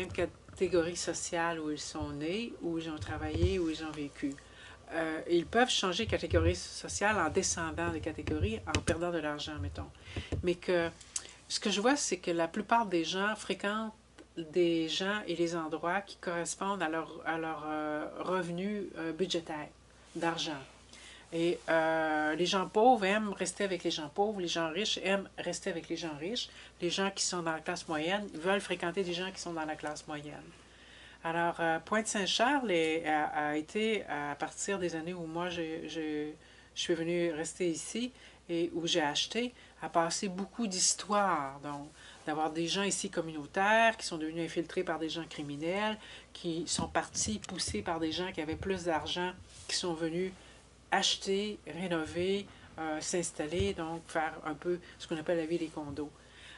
même catégorie sociale où ils sont nés, où ils ont travaillé, où ils ont vécu. Ils peuvent changer de catégorie sociale en descendant de catégorie, en perdant de l'argent, mettons. Mais que ce que je vois, c'est que la plupart des gens fréquentent des gens et les endroits qui correspondent à leur revenu budgétaire, d'argent. Et les gens pauvres aiment rester avec les gens pauvres, les gens riches aiment rester avec les gens riches, les gens qui sont dans la classe moyenne veulent fréquenter des gens qui sont dans la classe moyenne. Alors, Pointe-Saint-Charles a été, à partir des années où moi je suis venu rester ici et où j'ai acheté, a passé beaucoup d'histoires. Donc, d'avoir des gens ici communautaires qui sont devenus infiltrés par des gens criminels, qui sont partis poussés par des gens qui avaient plus d'argent, qui sont venus acheter, rénover, s'installer, donc faire un peu ce qu'on appelle la vie des condos.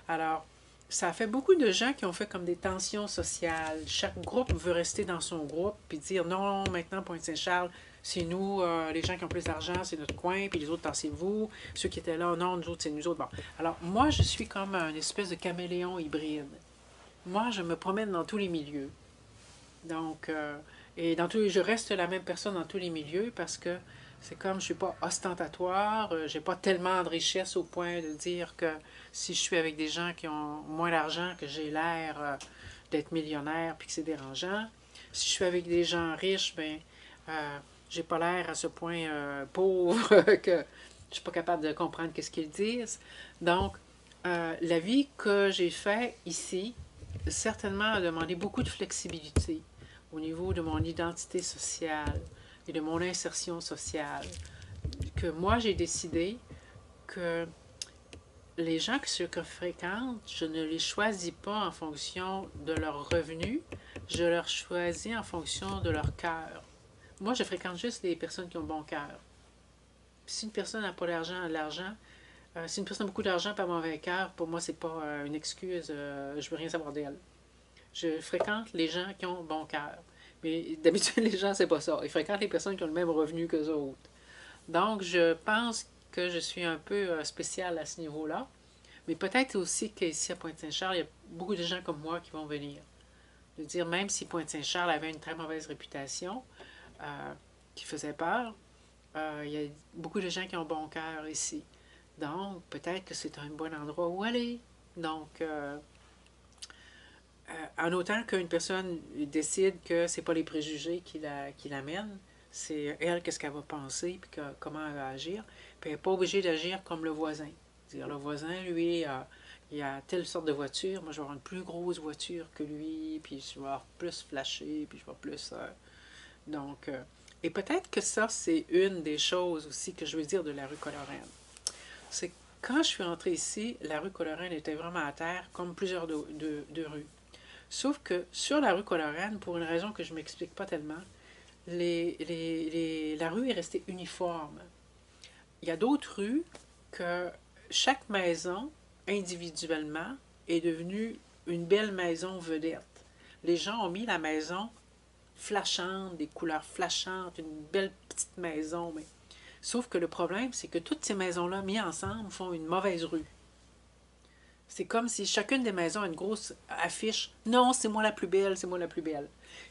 Alors, ça a fait beaucoup de gens qui ont fait comme des tensions sociales. Chaque groupe veut rester dans son groupe puis dire non, maintenant Pointe-Saint-Charles, c'est nous, les gens qui ont plus d'argent, c'est notre coin, puis les autres, tassez-vous. Ceux qui étaient là, non, nous autres, c'est nous autres. Bon. Alors, moi, je suis comme un espèce de caméléon hybride. Moi, je me promène dans tous les milieux. Donc, et je reste la même personne dans tous les milieux parce que c'est comme je ne suis pas ostentatoire, j'ai pas tellement de richesse au point de dire que si je suis avec des gens qui ont moins d'argent, que j'ai l'air d'être millionnaire puis que c'est dérangeant. Si je suis avec des gens riches, ben j'ai pas l'air à ce point pauvre que je suis pas capable de comprendre ce qu'ils disent. Donc, la vie que j'ai faite ici, certainement a demandé beaucoup de flexibilité au niveau de mon identité sociale et de mon insertion sociale. Que moi, j'ai décidé que les gens que je fréquente, je ne les choisis pas en fonction de leur revenu, je leur choisis en fonction de leur cœur. Moi, je fréquente juste les personnes qui ont bon cœur. Si une personne n'a pas d'argent, si une personne a beaucoup d'argent et un mauvais cœur, pour moi, c'est pas une excuse, je veux rien savoir d'elle. Je fréquente les gens qui ont bon cœur. Mais d'habitude, les gens, c'est pas ça. Ils fréquentent les personnes qui ont le même revenu qu'eux autres. Donc, je pense que je suis un peu spéciale à ce niveau-là. Mais peut-être aussi qu'ici à Pointe-Saint-Charles, il y a beaucoup de gens comme moi qui vont venir. Je veux dire, même si Pointe-Saint-Charles avait une très mauvaise réputation, qui faisait peur, il y a beaucoup de gens qui ont bon cœur ici. Donc, peut-être que c'est un bon endroit où aller. Donc, en autant qu'une personne décide que c'est pas les préjugés qui l'amènent, c'est elle, qu'est-ce qu'elle va penser, puis comment elle va agir. Puis elle n'est pas obligée d'agir comme le voisin. Dire le voisin, lui, il a telle sorte de voiture, moi je vais avoir une plus grosse voiture que lui, puis je vais avoir plus flashé, puis je vais plus... donc, et peut-être que ça, c'est une des choses aussi que je veux dire de la rue Colorane. C'est que quand je suis entrée ici, la rue Colorane était vraiment à terre, comme plusieurs de rues. Sauf que sur la rue Colorane, pour une raison que je ne m'explique pas tellement, la rue est restée uniforme. Il y a d'autres rues que chaque maison, individuellement, est devenue une belle maison vedette. Les gens ont mis la maison flashante, des couleurs flashantes, une belle petite maison. Mais... Sauf que le problème, c'est que toutes ces maisons-là, mises ensemble, font une mauvaise rue. C'est comme si chacune des maisons a une grosse affiche. Non, c'est moi la plus belle, c'est moi la plus belle.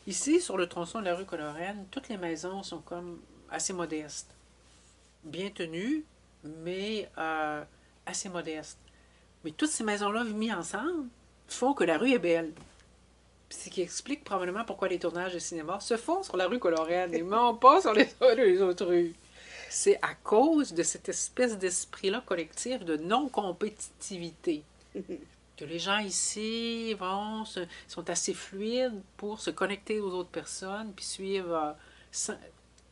Ici, sur le tronçon de la rue Colorane, toutes les maisons sont comme assez modestes. Bien tenues, mais assez modestes. Mais toutes ces maisons-là mises ensemble font que la rue est belle. Ce qui explique probablement pourquoi les tournages de cinéma se font sur la rue Colorane et non pas sur les autres rues. C'est à cause de cette espèce d'esprit-là collectif de non-compétitivité que les gens ici sont assez fluides pour se connecter aux autres personnes, puis suivre,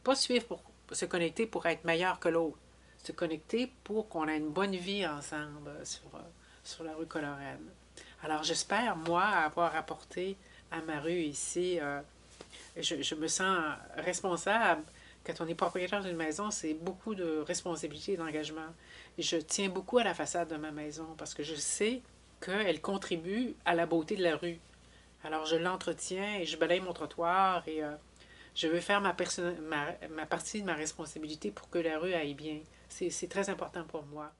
pas suivre pour se connecter pour être meilleur que l'autre, se connecter pour qu'on ait une bonne vie ensemble sur la rue Colorane. Alors j'espère, moi, avoir apporté à ma rue ici, je me sens responsable. Quand on est propriétaire d'une maison, c'est beaucoup de responsabilité et d'engagement. Et je tiens beaucoup à la façade de ma maison parce que je sais qu'elle contribue à la beauté de la rue. Alors je l'entretiens et je balaye mon trottoir et je veux faire ma partie de ma responsabilité pour que la rue aille bien. C'est très important pour moi.